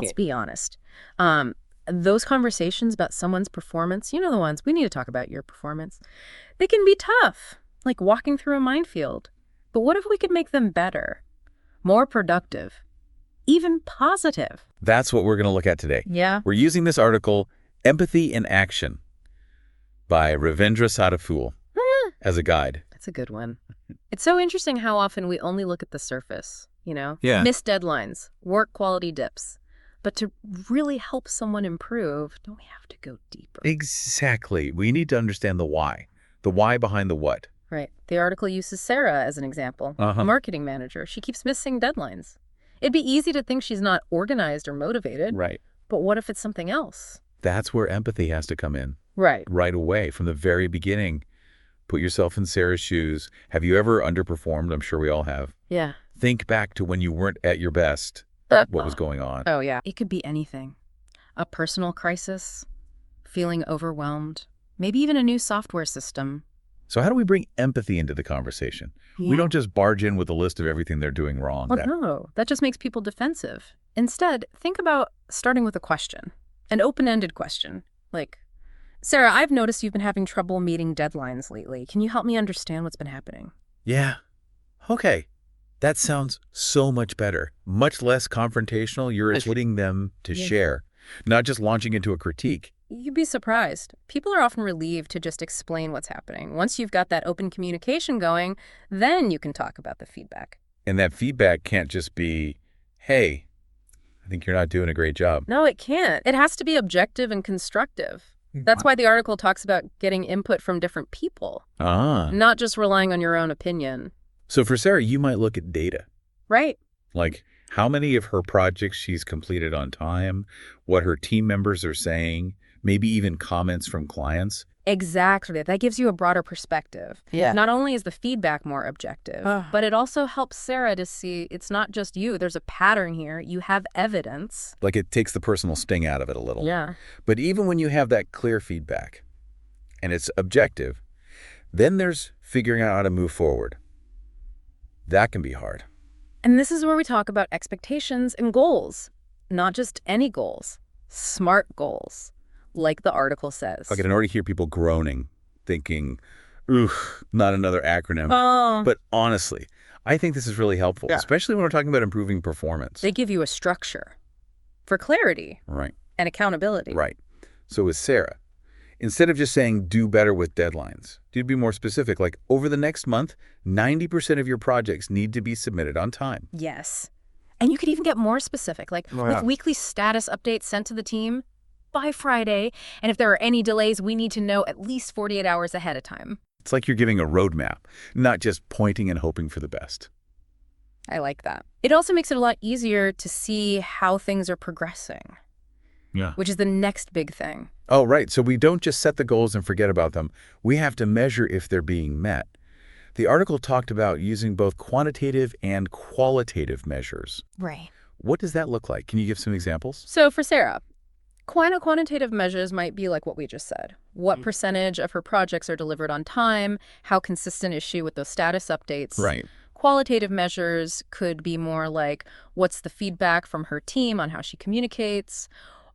Let's be honest. Um, those conversations about someone's performance, you know the ones, we need to talk about your performance. They can be tough, like walking through a minefield. But what if we could make them better, more productive, even positive? That's what we're going to look at today. Yeah. We're using this article, Empathy in Action, by Ravindra Sadaful, as a guide. That's a good one. It's so interesting how often we only look at the surface, Yeah. Missed deadlines, work quality dips. But to really help someone improve, don't we have to go deeper? Exactly. We need to understand the why behind the what. Right. The article uses Sarah as an example, Uh-huh. a marketing manager. She keeps missing deadlines. It'd be easy to think she's not organized or motivated. Right. But what if it's something else? That's where empathy has to come in. Right. Right away, from the very beginning. Put yourself in Sarah's shoes. Have you ever underperformed? I'm sure we all have. Yeah. Think back to when you weren't at your best. What was going on? Oh, yeah. It could be anything. A personal crisis, feeling overwhelmed, maybe even a new software system. So how do we bring empathy into the conversation? We don't just barge in with a list of everything they're doing wrong. Well, no, that just makes people defensive. Instead, think about starting with a question, an open-ended question, like, Sarah, I've noticed you've been having trouble meeting deadlines lately. Can you help me understand what's been happening? Yeah. Okay. That sounds so much better. Much less confrontational. You're inviting them to share, not just launching into a critique. You'd be surprised. People are often relieved to just explain what's happening. Once you've got that open communication going, then you can talk about the feedback. And that feedback can't just be, hey, I think you're not doing a great job. No, it can't. It has to be objective and constructive. That's why the article talks about getting input from different people, not just relying on your own opinion. So for Sarah, you might look at data. Right. Like how many of her projects she's completed on time, what her team members are saying, maybe even comments from clients. Exactly. That gives you a broader perspective. Yeah. Not only is the feedback more objective, but it also helps Sarah to see it's not just you. There's a pattern here. You have evidence. Like it takes the personal sting out of it a little. Yeah. But even when you have that clear feedback and it's objective, then there's figuring out how to move forward. That can be hard. And this is where we talk about expectations and goals. Not just any goals, smart goals, like the article says. I can already hear people groaning, thinking, ooh, not another acronym. Oh. But honestly, I think this is really helpful, especially when we're talking about improving performance. They give you a structure for clarity Right. and accountability. Right. So with Sarah, instead of just saying do better with deadlines, you'd be more specific, like over the next month, 90% of your projects need to be submitted on time. Yes. And you could even get more specific, like with weekly status updates sent to the team by Friday. And if there are any delays, we need to know at least 48 hours ahead of time. It's like you're giving a roadmap, not just pointing and hoping for the best. I like that. It also makes it a lot easier to see how things are progressing. Yeah. Which is the next big thing. Oh, right. So we don't just set the goals and forget about them. We have to measure if they're being met. The article talked about using both quantitative and qualitative measures. Right. What does that look like? Can you give some examples? So for Sarah, quantitative measures might be like what we just said. What percentage of her projects are delivered on time? How consistent is she with those status updates? Right. Qualitative measures could be more like, what's the feedback from her team on how she communicates?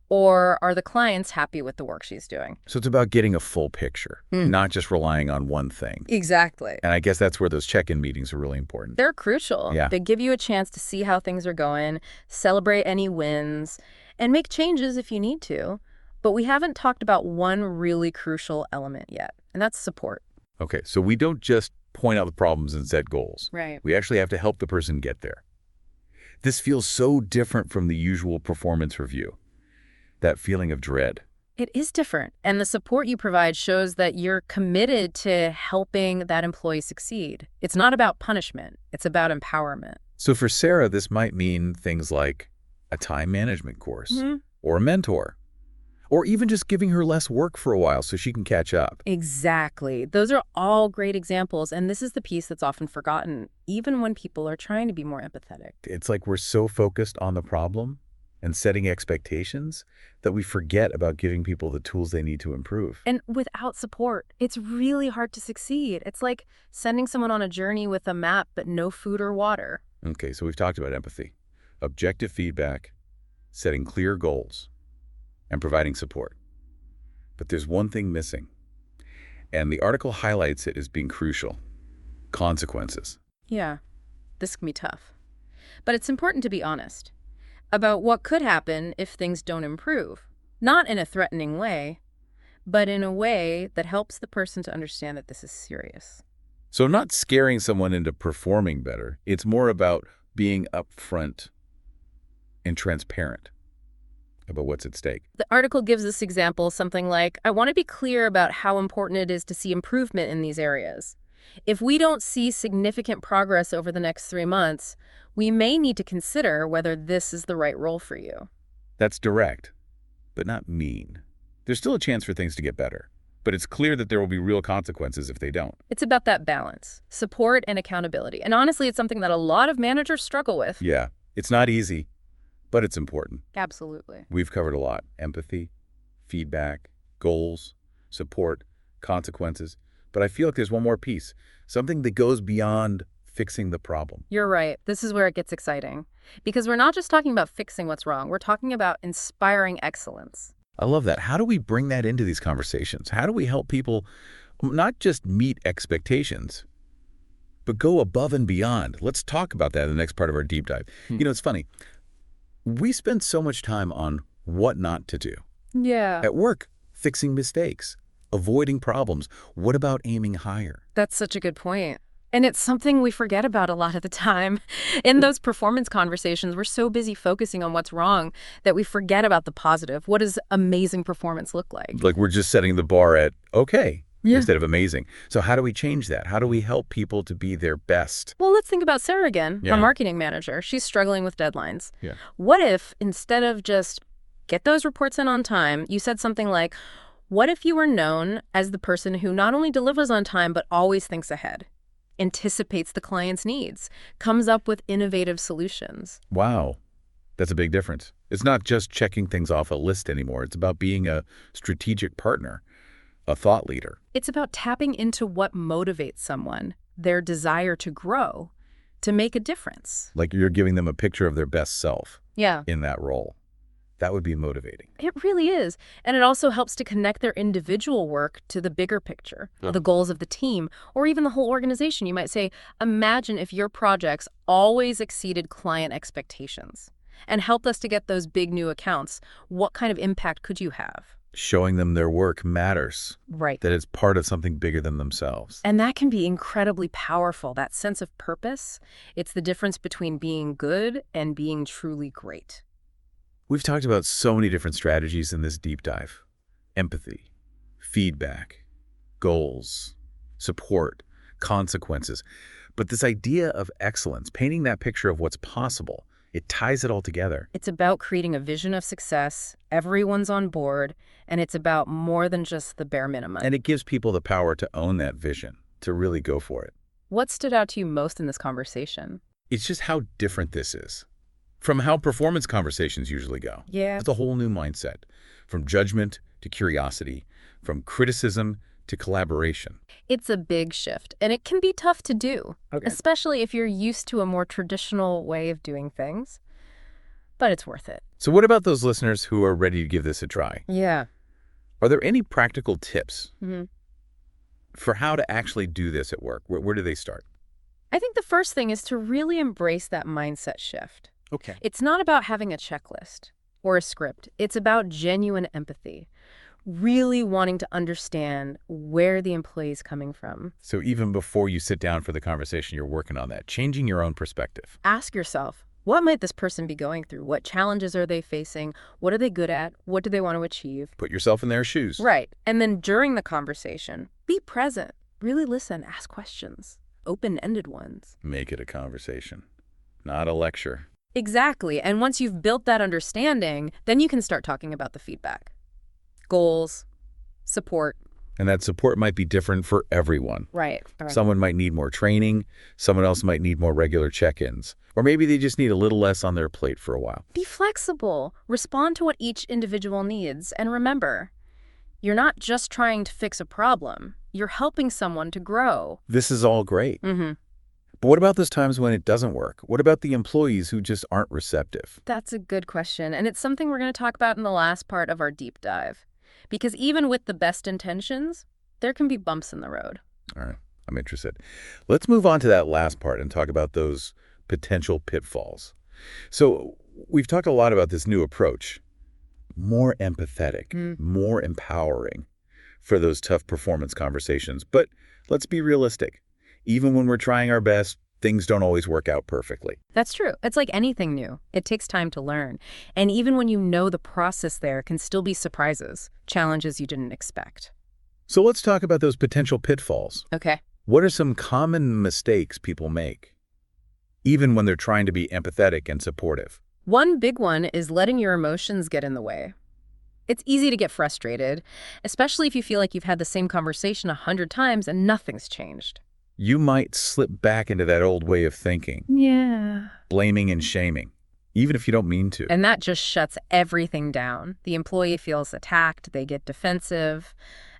Or are the clients happy with the work she's doing? So it's about getting a full picture, not just relying on one thing. Exactly. And I guess that's where those check-in meetings are really important. They're crucial. Yeah. They give you a chance to see how things are going, celebrate any wins, and make changes if you need to. But we haven't talked about one really crucial element yet, and that's support. Okay, so we don't just point out the problems and set goals. Right. We actually have to help the person get there. This feels so different from the usual performance review. That feeling of dread. It is different. And the support you provide shows that you're committed to helping that employee succeed. It's not about punishment. It's about empowerment. So for Sarah, this might mean things like a time management course or a mentor, or even just giving her less work for a while so she can catch up. Exactly. Those are all great examples. And this is the piece that's often forgotten, even when people are trying to be more empathetic. It's like we're so focused on the problem and setting expectations that we forget about giving people the tools they need to improve. And without support, it's really hard to succeed. It's like sending someone on a journey with a map but no food or water. Okay, so we've talked about empathy, objective feedback, setting clear goals, and providing support. But there's one thing missing, and the article highlights it as being crucial: consequences. Yeah, this can be tough. But it's important to be honest about what could happen if things don't improve. Not in a threatening way, but in a way that helps the person to understand that this is serious. So not scaring someone into performing better, it's more about being upfront and transparent about what's at stake. The article gives this example something like, I want to be clear about how important it is to see improvement in these areas. If we don't see significant progress over the next 3 months, we may need to consider whether this is the right role for you. That's direct, but not mean. There's still a chance for things to get better, but it's clear that there will be real consequences if they don't. It's about that balance, support and accountability. And honestly, it's something that a lot of managers struggle with. Yeah, it's not easy, but it's important. Absolutely. We've covered a lot: empathy, feedback, goals, support, consequences. But I feel like there's one more piece, something that goes beyond fixing the problem. You're right. This is where it gets exciting. Because we're not just talking about fixing what's wrong. We're talking about inspiring excellence. I love that. How do we bring that into these conversations? How do we help people not just meet expectations, but go above and beyond? Let's talk about that in the next part of our deep dive. You know, it's funny. We spend so much time on what not to do. Yeah. At work, fixing mistakes, avoiding problems. What about aiming higher? That's such a good point. And it's something we forget about a lot of the time. In those performance conversations, we're so busy focusing on what's wrong that we forget about the positive. What does amazing performance look like? Like we're just setting the bar at okay Yeah. instead of amazing. So how do we change that? How do we help people to be their best? Well, let's think about Sarah again, Yeah. our marketing manager. She's struggling with deadlines. Yeah. What if, instead of just get those reports in on time, you said something like, what if you were known as the person who not only delivers on time, but always thinks ahead, anticipates the client's needs, comes up with innovative solutions? Wow. That's a big difference. It's not just checking things off a list anymore. It's about being a strategic partner, a thought leader. It's about tapping into what motivates someone, their desire to grow, to make a difference. Like you're giving them a picture of their best self Yeah. in that role. That would be motivating. It really is. And it also helps to connect their individual work to the bigger picture, the goals of the team, or even the whole organization. You might say, imagine if your projects always exceeded client expectations and helped us to get those big new accounts. What kind of impact could you have? Showing them their work matters, Right. that it's part of something bigger than themselves. And that can be incredibly powerful, that sense of purpose. It's the difference between being good and being truly great. We've talked about so many different strategies in this deep dive: empathy, feedback, goals, support, consequences. But this idea of excellence, painting that picture of what's possible, it ties it all together. It's about creating a vision of success, everyone's on board, and it's about more than just the bare minimum. And it gives people the power to own that vision, to really go for it. What stood out to you most in this conversation? It's just how different this is from how performance conversations usually go. Yeah. It's a whole new mindset, from judgment to curiosity, from criticism to collaboration. It's a big shift, and it can be tough to do, Okay. especially if you're used to a more traditional way of doing things. But it's worth it. So what about those listeners who are ready to give this a try? Yeah. Are there any practical tips Mm-hmm. for how to actually do this at work? Where do they start? I think the first thing is to really embrace that mindset shift. Okay. It's not about having a checklist or a script. It's about genuine empathy, really wanting to understand where the employee is coming from. So even before you sit down for the conversation, you're working on that, changing your own perspective. Ask yourself, what might this person be going through? What challenges are they facing? What are they good at? What do they want to achieve? Put yourself in their shoes. Right. And then during the conversation, be present. Really listen. Ask questions. Open-ended ones. Make it a conversation, not a lecture. Exactly. And once you've built that understanding, then you can start talking about the feedback. Goals, support. And that support might be different for everyone. Right. Someone might need more training. Someone else might need more regular check-ins. Or maybe they just need a little less on their plate for a while. Be flexible. Respond to what each individual needs. And remember, you're not just trying to fix a problem. You're helping someone to grow. This is all great. Mm-hmm. But what about those times when it doesn't work? What about the employees who just aren't receptive? That's a good question, and it's something we're going to talk about in the last part of our deep dive. Because even with the best intentions, there can be bumps in the road. All right, I'm interested. Let's move on to that last part and talk about those potential pitfalls. So we've talked a lot about this new approach, more empathetic, Mm. more empowering for those tough performance conversations. But let's be realistic. Even when we're trying our best, things don't always work out perfectly. That's true. It's like anything new. It takes time to learn. And even when you know the process there can still be surprises, challenges you didn't expect. So let's talk about those potential pitfalls. Okay. What are some common mistakes people make, even when they're trying to be empathetic and supportive? One big one is letting your emotions get in the way. It's easy to get frustrated, especially if you feel like you've had the same conversation 100 times and nothing's changed. You might slip back into that old way of thinking, Yeah. blaming and shaming, even if you don't mean to. And that just shuts everything down. The employee feels attacked, they get defensive,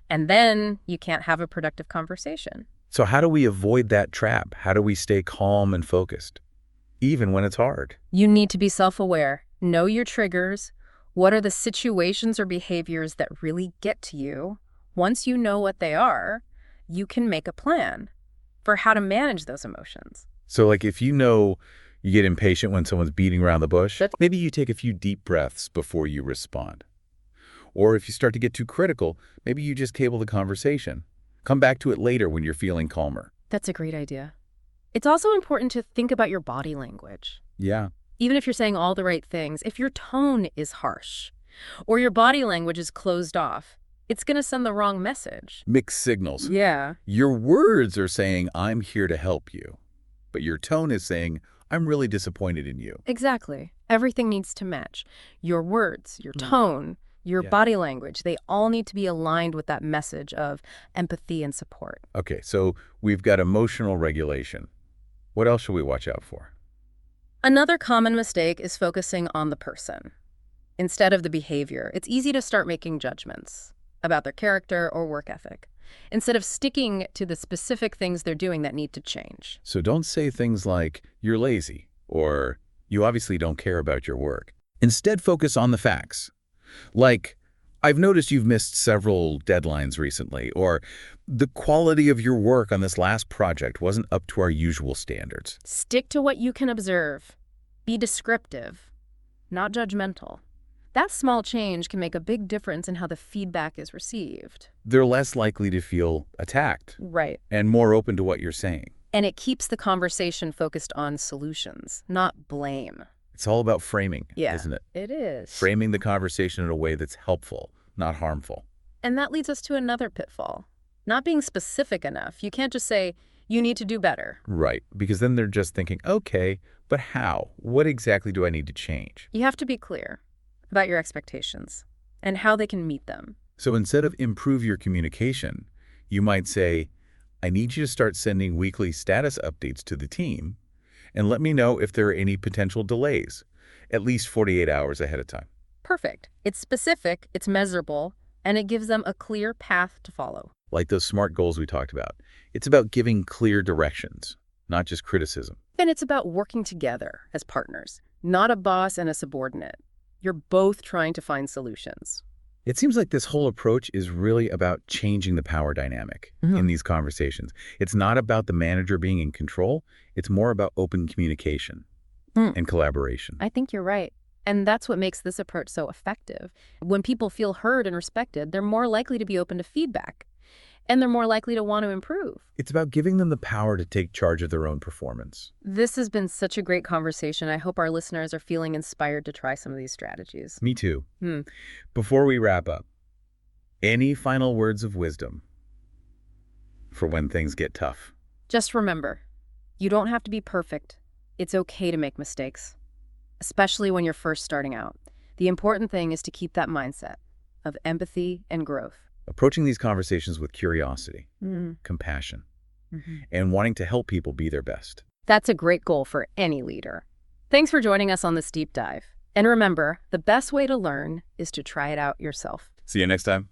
and then you can't have a productive conversation. So how do we avoid that trap? How do we stay calm and focused, even when it's hard? You need to be self-aware. Know your triggers. What are the situations or behaviors that really get to you? Once you know what they are, you can make a plan for how to manage those emotions. So like if you know you get impatient when someone's beating around the bush, That's- maybe you take a few deep breaths before you respond. Or if you start to get too critical, maybe you just cable the conversation. Come back to it later when you're feeling calmer. That's a great idea. It's also important to think about your body language. Yeah. Even if you're saying all the right things, if your tone is harsh or your body language is closed off, it's going to send the wrong message. Mixed signals. Yeah. Your words are saying, I'm here to help you. But your tone is saying, I'm really disappointed in you. Exactly. Everything needs to match. Your words, your tone, your Yeah. body language, they all need to be aligned with that message of empathy and support. Okay, so we've got emotional regulation. What else should we watch out for? Another common mistake is focusing on the person instead of the behavior. It's easy to start making judgments about their character or work ethic instead of sticking to the specific things they're doing that need to change. So don't say things like, you're lazy, or you obviously don't care about your work. Instead, focus on the facts. Like, I've noticed you've missed several deadlines recently, or the quality of your work on this last project wasn't up to our usual standards. Stick to what you can observe. Be descriptive, not judgmental. That small change can make a big difference in how the feedback is received. They're less likely to feel attacked Right. and more open to what you're saying. And it keeps the conversation focused on solutions, not blame. It's all about framing, Yeah. isn't it? It is. Framing the conversation in a way that's helpful, not harmful. And that leads us to another pitfall. Not being specific enough. You can't just say, you need to do better. Right, because then they're just thinking, okay, but how? What exactly do I need to change? You have to be clear about your expectations and how they can meet them. So instead of improve your communication, you might say, I need you to start sending weekly status updates to the team and let me know if there are any potential delays, at least 48 hours ahead of time. Perfect. It's specific, it's measurable, and it gives them a clear path to follow. Like those SMART goals we talked about. It's about giving clear directions, not just criticism. And it's about working together as partners, not a boss and a subordinate. You're both trying to find solutions. It seems like this whole approach is really about changing the power dynamic in these conversations. It's not about the manager being in control. It's more about open communication and collaboration. I think you're right. And that's what makes this approach so effective. When people feel heard and respected, they're more likely to be open to feedback. And they're more likely to want to improve. It's about giving them the power to take charge of their own performance. This has been such a great conversation. I hope our listeners are feeling inspired to try some of these strategies. Me too. Before we wrap up, any final words of wisdom for when things get tough? Just remember, you don't have to be perfect. It's okay to make mistakes, especially when you're first starting out. The important thing is to keep that mindset of empathy and growth. Approaching these conversations with curiosity, compassion, and wanting to help people be their best. That's a great goal for any leader. Thanks for joining us on this deep dive. And remember, the best way to learn is to try it out yourself. See you next time.